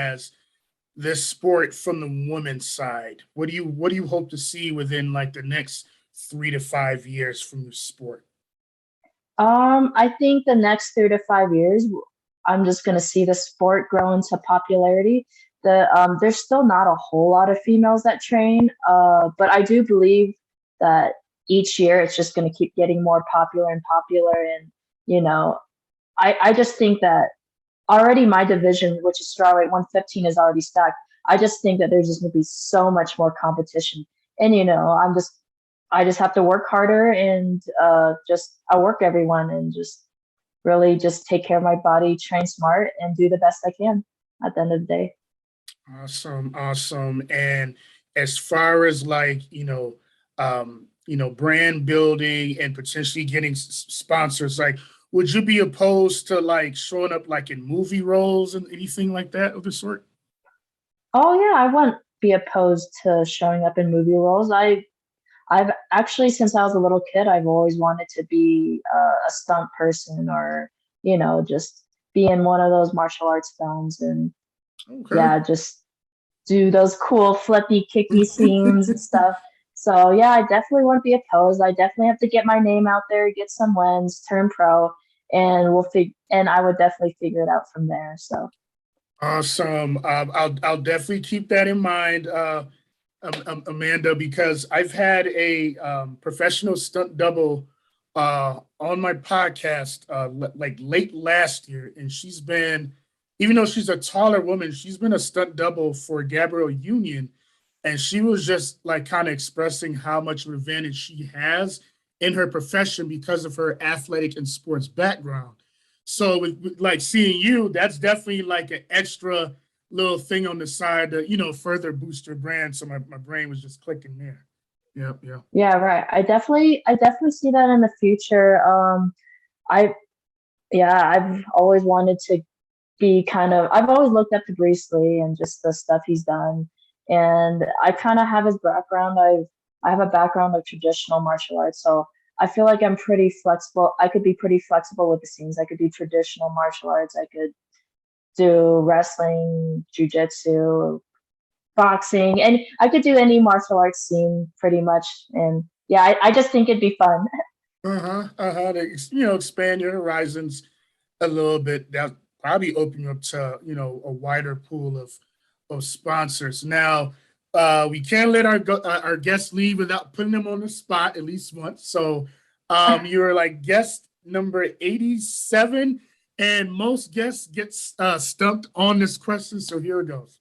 as this sport from the women's side? What do you hope to see within like the next 3 to 5 years from the sport? I think the next 3 to 5 years, I'm just gonna see the sport grow into popularity. There's still not a whole lot of females that train, but I do believe that each year it's just gonna keep getting more popular and popular. And you know, I just think that already my division, which is strawweight 115, is already stacked. I just think that there's just gonna be so much more competition, and I just have to work harder and just outwork everyone and just really just take care of my body, train smart, and do the best I can at the end of the day. Awesome, awesome. And as far as like, brand building and potentially getting sponsors, like, would you be opposed to like showing up like in movie roles and anything like that of the sort? Oh yeah, I wouldn't be opposed to showing up in movie roles. I've actually, since I was a little kid, I've always wanted to be a stunt person or, just be in one of those martial arts films and Okay. yeah, just do those cool flippy, kicky scenes and stuff. So yeah, I definitely wouldn't be opposed. I definitely have to get my name out there, get some wins, turn pro, and and I would definitely figure it out from there. So Awesome. I'll definitely keep that in mind, Amanda, because I've had a professional stunt double on my podcast like late last year, and she's been, even though she's a taller woman, she's been a stunt double for Gabrielle Union, and she was just like kind of expressing how much of an advantage she has in her profession because of her athletic and sports background. So with like seeing you, that's definitely like an extra little thing on the side to, further boost your brand. So my brain was just clicking there. Yep, yep. yeah, right. I definitely see that in the future. I Yeah, I've always wanted to I've always looked up to Bruce Lee and just the stuff he's done. And I kind of have his background. I have a background of traditional martial arts, so I feel like I'm pretty flexible. I could be pretty flexible with the scenes. I could do traditional martial arts. I could do wrestling, jujitsu, boxing, and I could do any martial arts scene pretty much. And yeah, I just think it'd be fun. Uh-huh. Uh-huh. To, expand your horizons a little bit. That probably open you up to, a wider pool of sponsors. Now, we can't let our guests leave without putting them on the spot at least once. So, you're like guest number 87, and most guests get stumped on this question. So here it goes.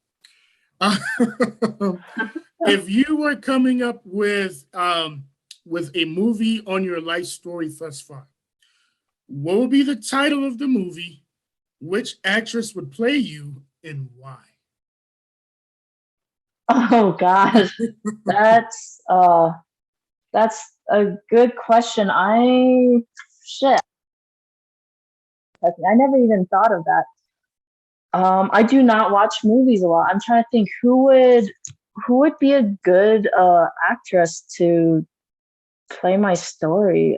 If you were coming up with a movie on your life story thus far, what would be the title of the movie? Which actress would play you and why? Oh gosh, that's uh that's a good question. Shit, I never even thought of that. I do not watch movies a lot. I'm trying to think who would be a good actress to play my story.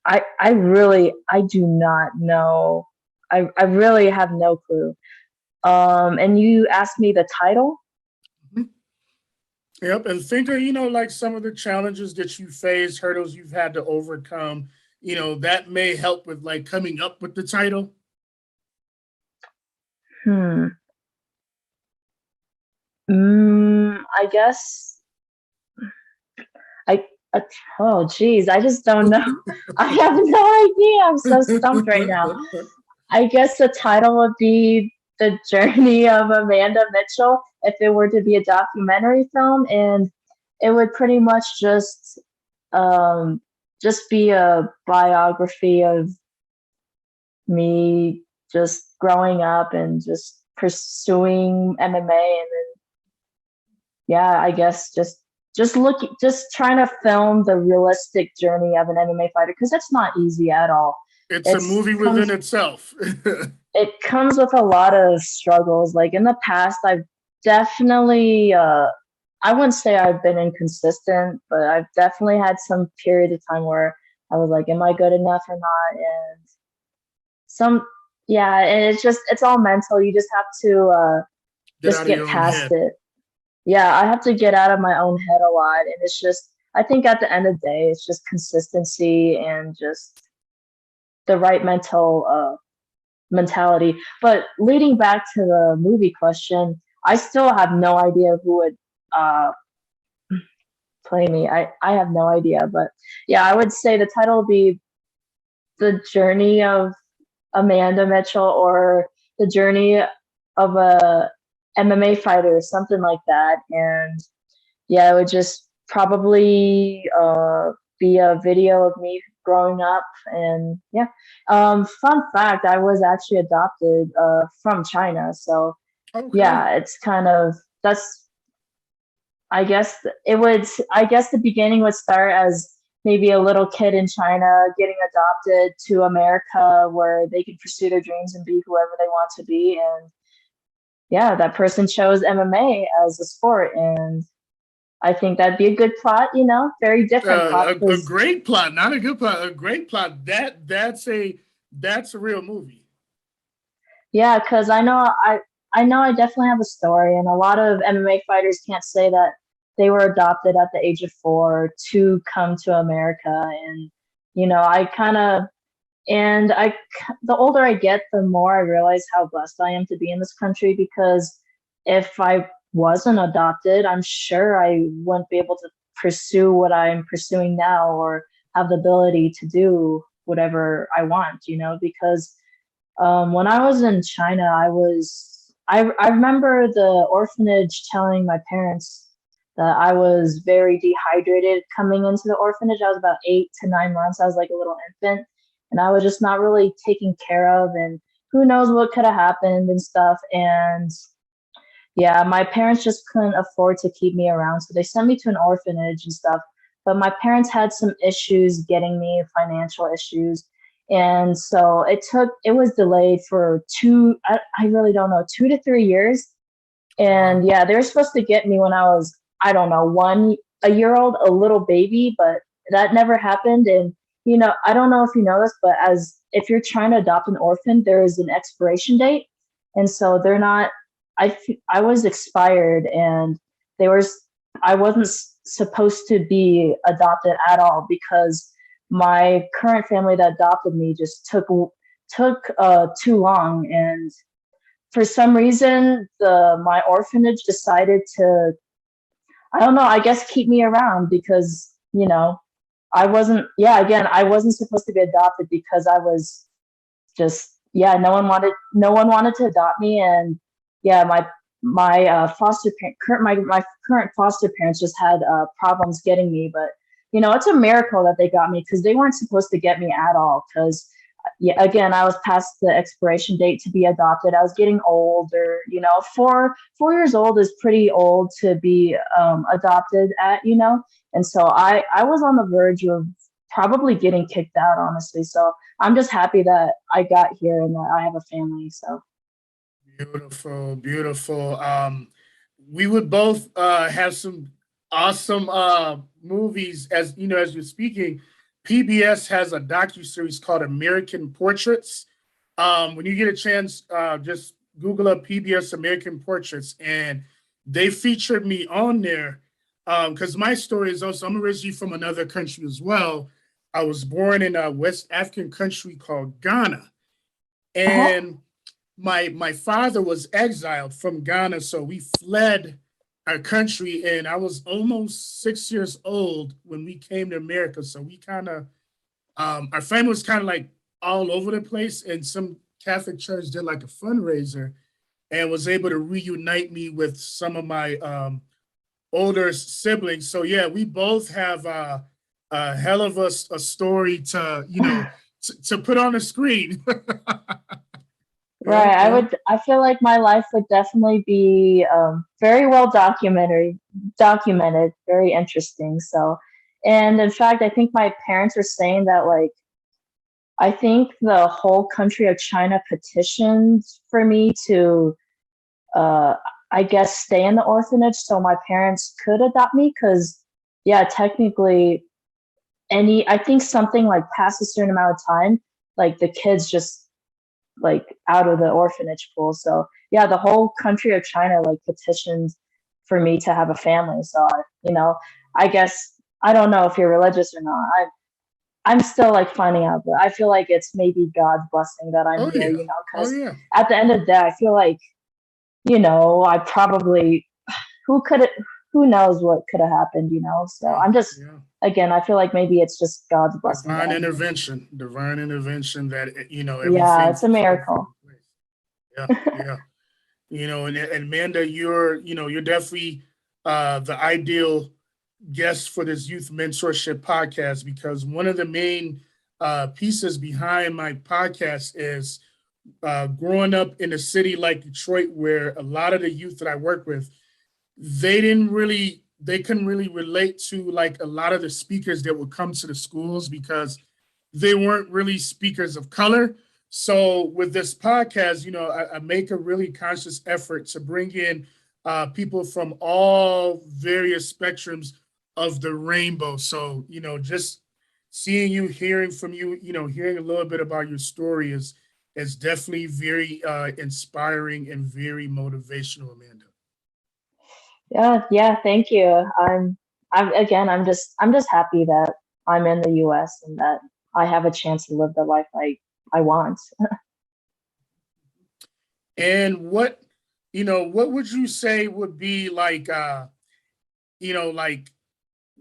I do not know. I really have no clue. And you asked me the title? Mhm. Yep, and think of, like some of the challenges that you faced, hurdles you've had to overcome. That may help with like coming up with the title. Hmm. I guess I. Uh, oh, geez, I just don't know. I have no idea. I'm so stumped right now. I guess the title would be The Journey of Amanda Mitchell if it were to be a documentary film, and it would pretty much um, just be a biography of me just growing up and just pursuing MMA, and then yeah, I guess just trying to film the realistic journey of an MMA fighter because it's not easy at all. It's a It's movie within comes itself. it comes with a lot of struggles. Like in the past, I've definitely I wouldn't say I've been inconsistent, but I've definitely had some period of time where I was like, am I good enough or not? And some Yeah, and it's all mental. You just have to Get just out of get your own past head. it. Yeah, I have to get out of my own head a lot, and it's just I think at the end of the day, it's just consistency and just the right mentality. But leading back to the movie question, I still have no idea who would uh play me. I have no idea, but yeah, I would say the title would be The Journey of Amanda Mitchell or The Journey of a MMA Fighter, something like that. And yeah, it would just probably be a video of me growing up. And yeah, fun fact, I was actually adopted from China. So Okay. yeah, it's kind of that's I guess it would. I guess the beginning would start as maybe a little kid in China getting adopted to America, where they can pursue their dreams and be whoever they want to be. And yeah, that person chose MMA as a sport, and I think that'd be a good plot. Very different plot A because great plot, not a good plot, a great plot. That's a real movie. yeah, because I know I definitely have a story, and a lot of MMA fighters can't say that they were adopted at the age of 4 to come to America, and I kind of and the older I get, the more I realize how blessed I am to be in this country because if I wasn't adopted, I'm sure I wouldn't be able to pursue what I'm pursuing now or have the ability to do whatever I want, because when I was in China, I remember the orphanage telling my parents that I was very dehydrated coming into the orphanage. I was about 8 to 9 months. I was like a little infant, and I was just not really taken care of, and who knows what could have happened and stuff. And yeah, my parents just couldn't afford to keep me around, so they sent me to an orphanage and stuff. But my parents had some issues getting me, financial issues. And so it was delayed for I really don't know, 2 to 3 years. Wow. And yeah, they were supposed to get me when I was, I don't know, a year old, a little baby, but that never happened. And, I don't know if you know this, but if you're trying to adopt an orphan, there is an expiration date. And so they're not, I was expired and they were, I wasn't supposed to be adopted at all because my current family that adopted me just took too long. And for some reason my orphanage decided to, I don't know, I guess keep me around because I wasn't supposed to be adopted because I was just, yeah, no one wanted to adopt me. And yeah, my foster parent current my current foster parents just had problems getting me. But it's a miracle that they got me because they weren't supposed to get me at all because yeah, again, I was past the expiration date to be adopted. I was getting older. 4 years old is pretty old to be adopted at. And so I was on the verge of probably getting kicked out, honestly. So I'm just happy that I got here and that I have a family. So Beautiful, beautiful. We would both have some awesome movies. As you're speaking, PBS has a docu-series called American Portraits. When you get a chance, just Google up PBS American Portraits, and they featured me on there because my story is also, I'm originally from another country as well. I was born in a West African country called Ghana, uh-huh. and my father was exiled from Ghana, so we fled our country, and I was almost 6 years old when we came to America. So we kind of our family was kind of like all over the place, and some Catholic church did like a fundraiser and was able to reunite me with some of my older siblings. So yeah, we both have a hell of a story to to put on the screen. Right. Yep, yep. I feel like my life would definitely be very well documented, very interesting. So, and in fact, I think my parents were saying that, like, I think the whole country of China petitioned for me to, uh, I guess, stay in the orphanage so my parents could adopt me. Because, yeah, technically, I think something like past a certain amount of time, like the kids just like out of the orphanage pool. So yeah, the whole country of China like petitioned for me to have a family. So I guess I don't know if you're religious or not. I'm still like finding out, but I feel like it's maybe God's blessing that I'm Oh here, yeah. Oh because yeah. at the end of the day, I feel like, I probably who could it who knows what could have happened. So Yeah. I'm just Yeah. again, I feel like maybe it's just God's blessing that Divine I'm here. intervention. Divine intervention that Yeah, everything it's a falls into miracle. place. Yeah. Yeah. And Amanda, you're definitely the ideal guest for this youth mentorship podcast, because one of the main pieces behind my podcast is growing up in a city like Detroit, where a lot of the youth that I work with, they couldn't really relate to like a lot of the speakers that would come to the schools, because they weren't really speakers of color. So with this podcast, I make a really conscious effort to bring in people from all various spectrums of the rainbow. So, just seeing you, hearing from you, hearing a little bit about your story is definitely very inspiring and very motivational, Amanda. Yeah, yeah, thank you. I'm just happy that I'm in the US and that I have a chance to live the life I want. And what would you say would be like, like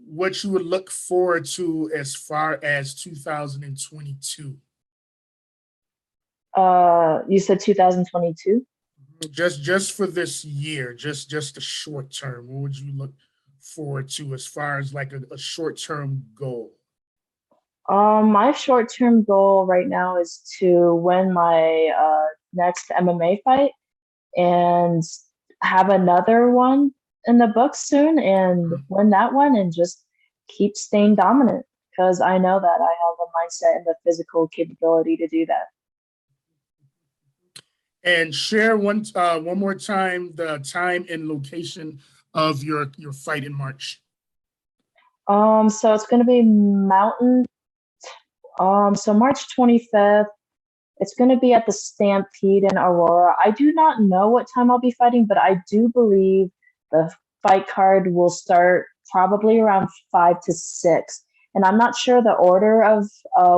what you would look forward to as far as 2022? You said 2022? Just for this year, just a short term. What would you look forward to as far as like a short term goal? My short-term goal right now is to win my next MMA fight and have another one in the books soon and win that one and just keep staying dominant because I know that I have the mindset and the physical capability to do that. And share one more time the time and location of your fight in March. So it's gonna be Mountain. So March 25th. It's going to be at the Stampede in Aurora. I do not know what time I'll be fighting, but I do believe the fight card will start probably around 5 to 6. And I'm not sure the order of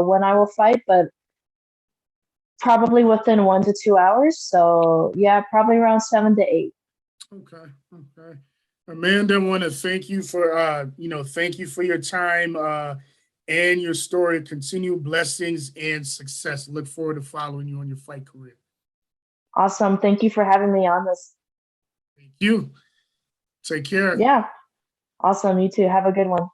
when I will fight, but probably within 1 to 2 hours. So yeah, probably around 7 to 8. Okay, okay. Amanda, I want to thank you for thank you for your time and your story. Continued blessings and success. Look forward to following you on your fight career. Awesome. Thank you for having me on this. Thank you. Take care. Yeah. Awesome. You too. Have a good one.